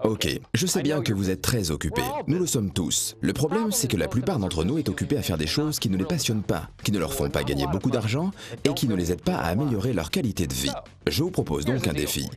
Ok, je sais bien que vous êtes très occupés. Nous le sommes tous. Le problème, c'est que la plupart d'entre nous est occupée à faire des choses qui ne les passionnent pas, qui ne leur font pas gagner beaucoup d'argent et qui ne les aident pas à améliorer leur qualité de vie. Je vous propose donc un défi.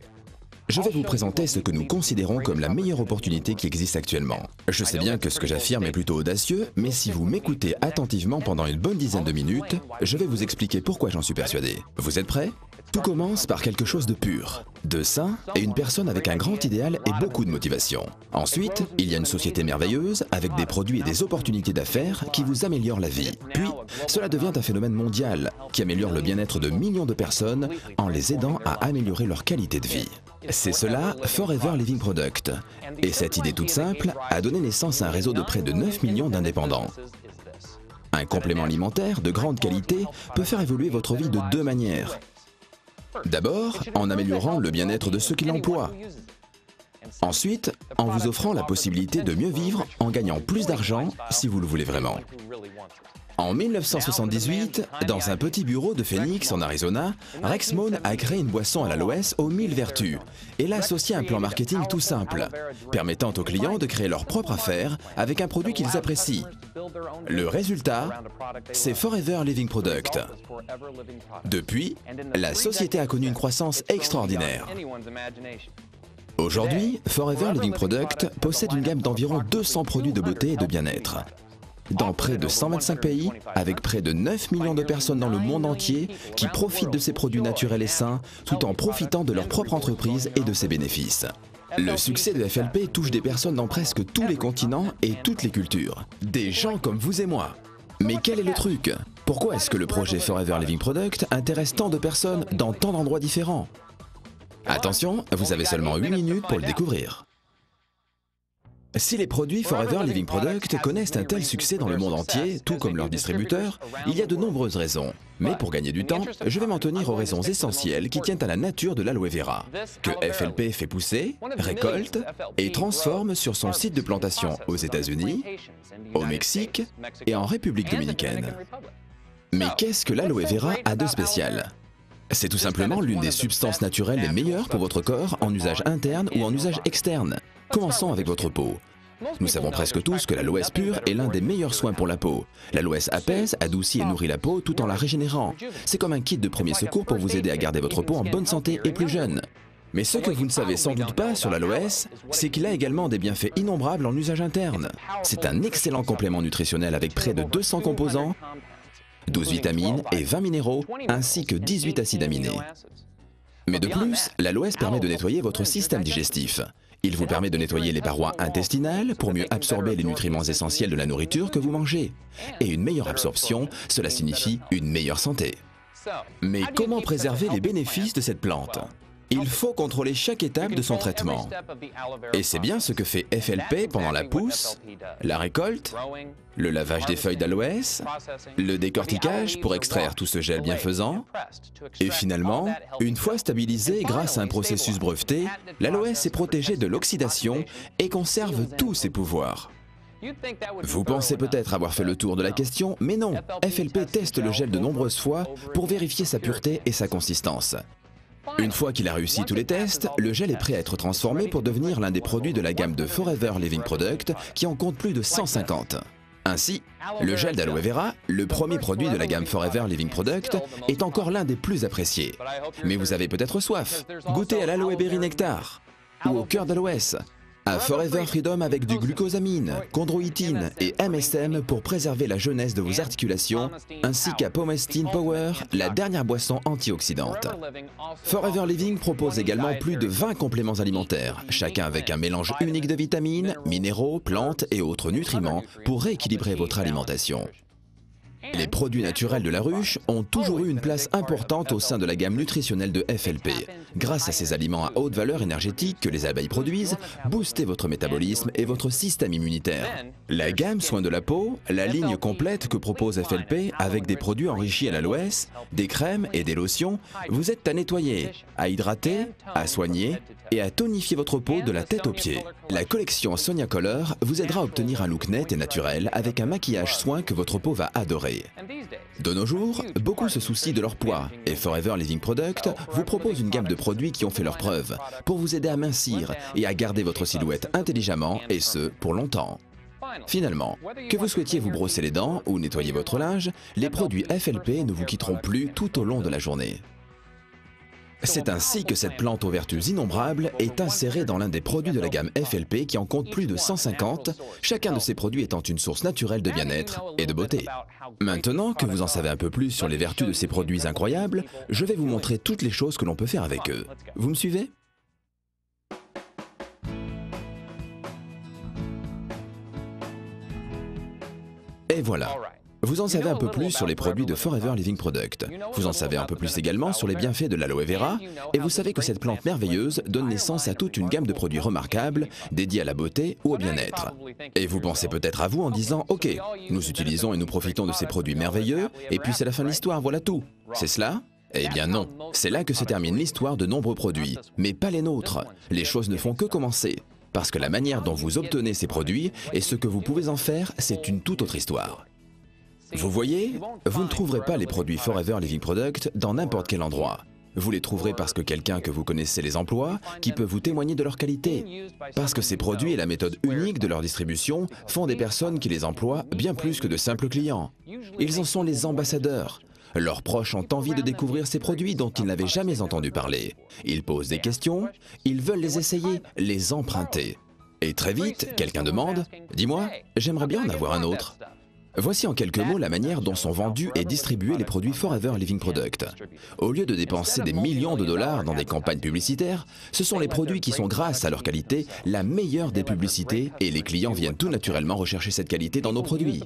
Je vais vous présenter ce que nous considérons comme la meilleure opportunité qui existe actuellement. Je sais bien que ce que j'affirme est plutôt audacieux, mais si vous m'écoutez attentivement pendant une bonne dizaine de minutes, je vais vous expliquer pourquoi j'en suis persuadé. Vous êtes prêts ? Tout commence par quelque chose de pur, de sain et une personne avec un grand idéal et beaucoup de motivation. Ensuite, il y a une société merveilleuse avec des produits et des opportunités d'affaires qui vous améliorent la vie. Puis, cela devient un phénomène mondial qui améliore le bien-être de millions de personnes en les aidant à améliorer leur qualité de vie. C'est cela, Forever Living Product. Et cette idée toute simple a donné naissance à un réseau de près de 9 millions d'indépendants. Un complément alimentaire de grande qualité peut faire évoluer votre vie de deux manières. D'abord, en améliorant le bien-être de ceux qui l'emploient. Ensuite, en vous offrant la possibilité de mieux vivre en gagnant plus d'argent si vous le voulez vraiment. En 1978, dans un petit bureau de Phoenix en Arizona, Rexmone a créé une boisson à l'aloès aux 1000 vertus et l'a associé à un plan marketing tout simple, permettant aux clients de créer leur propre affaire avec un produit qu'ils apprécient. Le résultat, c'est Forever Living Product. Depuis, la société a connu une croissance extraordinaire. Aujourd'hui, Forever Living Product possède une gamme d'environ 200 produits de beauté et de bien-être. Dans près de 125 pays, avec près de 9 millions de personnes dans le monde entier qui profitent de ces produits naturels et sains tout en profitant de leur propre entreprise et de ses bénéfices. Le succès de FLP touche des personnes dans presque tous les continents et toutes les cultures. Des gens comme vous et moi. Mais quel est le truc? Pourquoi est-ce que le projet Forever Living Product intéresse tant de personnes dans tant d'endroits différents? Attention, vous avez seulement 8 minutes pour le découvrir. Si les produits Forever Living Product connaissent un tel succès dans le monde entier, tout comme leurs distributeurs, il y a de nombreuses raisons. Mais pour gagner du temps, je vais m'en tenir aux raisons essentielles qui tiennent à la nature de l'aloe vera, que FLP fait pousser, récolte et transforme sur son site de plantation aux États-Unis, au Mexique et en République dominicaine. Mais qu'est-ce que l'aloe vera a de spécial ? C'est tout simplement l'une des substances naturelles les meilleures pour votre corps en usage interne ou en usage externe. Commençons avec votre peau. Nous savons presque tous que l'aloès pur est l'un des meilleurs soins pour la peau. L'aloès apaise, adoucit et nourrit la peau tout en la régénérant. C'est comme un kit de premier secours pour vous aider à garder votre peau en bonne santé et plus jeune. Mais ce que vous ne savez sans doute pas sur l'aloès, c'est qu'il a également des bienfaits innombrables en usage interne. C'est un excellent complément nutritionnel avec près de 200 composants, 12 vitamines et 20 minéraux, ainsi que 18 acides aminés. Mais de plus, l'aloès permet de nettoyer votre système digestif. Il vous permet de nettoyer les parois intestinales pour mieux absorber les nutriments essentiels de la nourriture que vous mangez. Et une meilleure absorption, cela signifie une meilleure santé. Mais comment préserver les bénéfices de cette plante ? Il faut contrôler chaque étape de son traitement. Et c'est bien ce que fait FLP pendant la pousse, la récolte, le lavage des feuilles d'aloès, le décortiquage pour extraire tout ce gel bienfaisant, et finalement, une fois stabilisé grâce à un processus breveté, l'aloès est protégé de l'oxydation et conserve tous ses pouvoirs. Vous pensez peut-être avoir fait le tour de la question, mais non, FLP teste le gel de nombreuses fois pour vérifier sa pureté et sa consistance. Une fois qu'il a réussi tous les tests, le gel est prêt à être transformé pour devenir l'un des produits de la gamme de Forever Living Product qui en compte plus de 150. Ainsi, le gel d'aloe vera, le premier produit de la gamme Forever Living Product, est encore l'un des plus appréciés. Mais vous avez peut-être soif. Goûtez à l'aloe berry nectar ou au cœur d'aloès, à Forever Freedom avec du glucosamine, chondroïtine et MSM pour préserver la jeunesse de vos articulations, ainsi qu'à Pomestine Power, la dernière boisson antioxydante. Forever Living propose également plus de 20 compléments alimentaires, chacun avec un mélange unique de vitamines, minéraux, plantes et autres nutriments pour rééquilibrer votre alimentation. Les produits naturels de la ruche ont toujours eu une place importante au sein de la gamme nutritionnelle de FLP. Grâce à ces aliments à haute valeur énergétique que les abeilles produisent, boostez votre métabolisme et votre système immunitaire. La gamme soins de la peau, la ligne complète que propose FLP avec des produits enrichis à l'aloès, des crèmes et des lotions, vous aide à nettoyer, à hydrater, à soigner et à tonifier votre peau de la tête aux pieds. La collection Sonia Color vous aidera à obtenir un look net et naturel avec un maquillage soin que votre peau va adorer. De nos jours, beaucoup se soucient de leur poids et Forever Living Product vous propose une gamme de produits qui ont fait leurs preuves pour vous aider à mincir et à garder votre silhouette intelligemment et ce, pour longtemps. Finalement, que vous souhaitiez vous brosser les dents ou nettoyer votre linge, les produits FLP ne vous quitteront plus tout au long de la journée. C'est ainsi que cette plante aux vertus innombrables est insérée dans l'un des produits de la gamme FLP qui en compte plus de 150, chacun de ces produits étant une source naturelle de bien-être et de beauté. Maintenant que vous en savez un peu plus sur les vertus de ces produits incroyables, je vais vous montrer toutes les choses que l'on peut faire avec eux. Vous me suivez ? Et voilà. Vous en savez un peu plus sur les produits de Forever Living Product. Vous en savez un peu plus également sur les bienfaits de l'aloe vera, et vous savez que cette plante merveilleuse donne naissance à toute une gamme de produits remarquables, dédiés à la beauté ou au bien-être. Et vous pensez peut-être à vous en disant « Ok, nous utilisons et nous profitons de ces produits merveilleux, et puis c'est la fin de l'histoire, voilà tout. C'est cela ?» Eh bien non, c'est là que se termine l'histoire de nombreux produits, mais pas les nôtres. Les choses ne font que commencer. Parce que la manière dont vous obtenez ces produits et ce que vous pouvez en faire, c'est une toute autre histoire. Vous voyez, vous ne trouverez pas les produits Forever Living Product dans n'importe quel endroit. Vous les trouverez parce que quelqu'un que vous connaissez les emploie, qui peut vous témoigner de leur qualité. Parce que ces produits et la méthode unique de leur distribution font des personnes qui les emploient bien plus que de simples clients. Ils en sont les ambassadeurs. Leurs proches ont envie de découvrir ces produits dont ils n'avaient jamais entendu parler. Ils posent des questions, ils veulent les essayer, les emprunter. Et très vite, quelqu'un demande « Dis-moi, j'aimerais bien en avoir un autre ». Voici en quelques mots la manière dont sont vendus et distribués les produits Forever Living Product. Au lieu de dépenser des millions de dollars dans des campagnes publicitaires, ce sont les produits qui sont, grâce à leur qualité, la meilleure des publicités et les clients viennent tout naturellement rechercher cette qualité dans nos produits.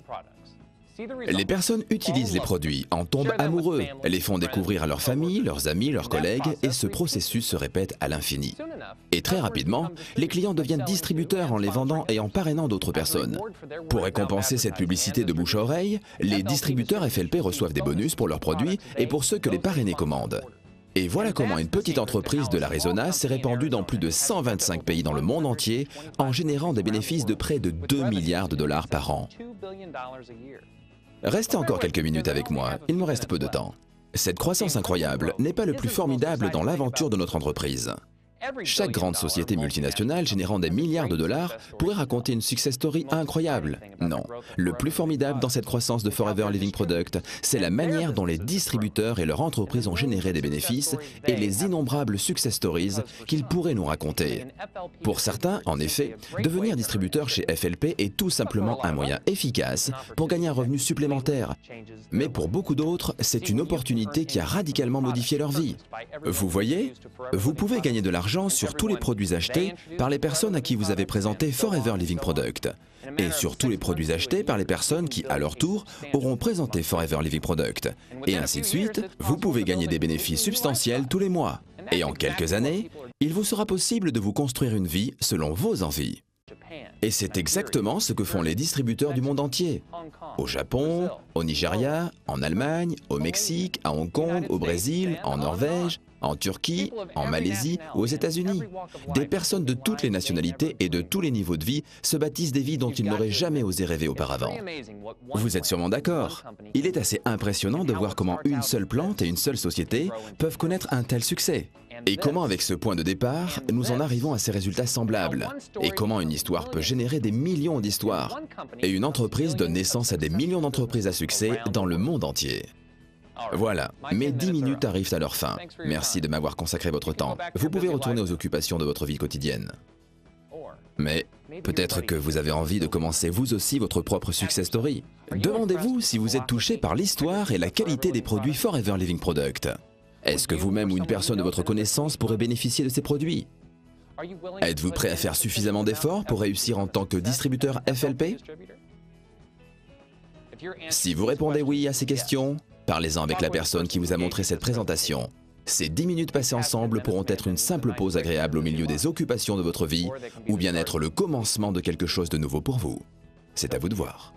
Les personnes utilisent les produits, en tombent amoureux, les font découvrir à leur famille, leurs amis, leurs collègues et ce processus se répète à l'infini. Et très rapidement, les clients deviennent distributeurs en les vendant et en parrainant d'autres personnes. Pour récompenser cette publicité de bouche à oreille, les distributeurs FLP reçoivent des bonus pour leurs produits et pour ceux que les parrainés commandent. Et voilà comment une petite entreprise de l'Arizona s'est répandue dans plus de 125 pays dans le monde entier en générant des bénéfices de près de 2 milliards de dollars par an. Restez encore quelques minutes avec moi, il me reste peu de temps. Cette croissance incroyable n'est pas le plus formidable dans l'aventure de notre entreprise. Chaque grande société multinationale générant des milliards de dollars pourrait raconter une success story incroyable. Non, le plus formidable dans cette croissance de Forever Living Product, c'est la manière dont les distributeurs et leurs entreprises ont généré des bénéfices et les innombrables success stories qu'ils pourraient nous raconter. Pour certains, en effet, devenir distributeur chez FLP est tout simplement un moyen efficace pour gagner un revenu supplémentaire. Mais pour beaucoup d'autres, c'est une opportunité qui a radicalement modifié leur vie. Vous voyez, vous pouvez gagner de l'argent sur tous les produits achetés par les personnes à qui vous avez présenté Forever Living Product et sur tous les produits achetés par les personnes qui, à leur tour, auront présenté Forever Living Product. Et ainsi de suite, vous pouvez gagner des bénéfices substantiels tous les mois. Et en quelques années, il vous sera possible de vous construire une vie selon vos envies. Et c'est exactement ce que font les distributeurs du monde entier. Au Japon, au Nigeria, en Allemagne, au Mexique, à Hong Kong, au Brésil, en Norvège, en Turquie, en Malaisie ou aux États-Unis. Des personnes de toutes les nationalités et de tous les niveaux de vie se bâtissent des vies dont ils n'auraient jamais osé rêver auparavant. Vous êtes sûrement d'accord. Il est assez impressionnant de voir comment une seule plante et une seule société peuvent connaître un tel succès. Et comment avec ce point de départ, nous en arrivons à ces résultats semblables. Et comment une histoire peut générer des millions d'histoires. Et une entreprise donne naissance à des millions d'entreprises à succès dans le monde entier. Voilà, mes 10 minutes arrivent à leur fin. Merci de m'avoir consacré votre temps. Vous pouvez retourner aux occupations de votre vie quotidienne. Mais peut-être que vous avez envie de commencer vous aussi votre propre success story. Demandez-vous si vous êtes touché par l'histoire et la qualité des produits Forever Living Product. Est-ce que vous-même ou une personne de votre connaissance pourrait bénéficier de ces produits? Êtes-vous prêt à faire suffisamment d'efforts pour réussir en tant que distributeur FLP? Si vous répondez oui à ces questions, parlez-en avec la personne qui vous a montré cette présentation. Ces 10 minutes passées ensemble pourront être une simple pause agréable au milieu des occupations de votre vie ou bien être le commencement de quelque chose de nouveau pour vous. C'est à vous de voir.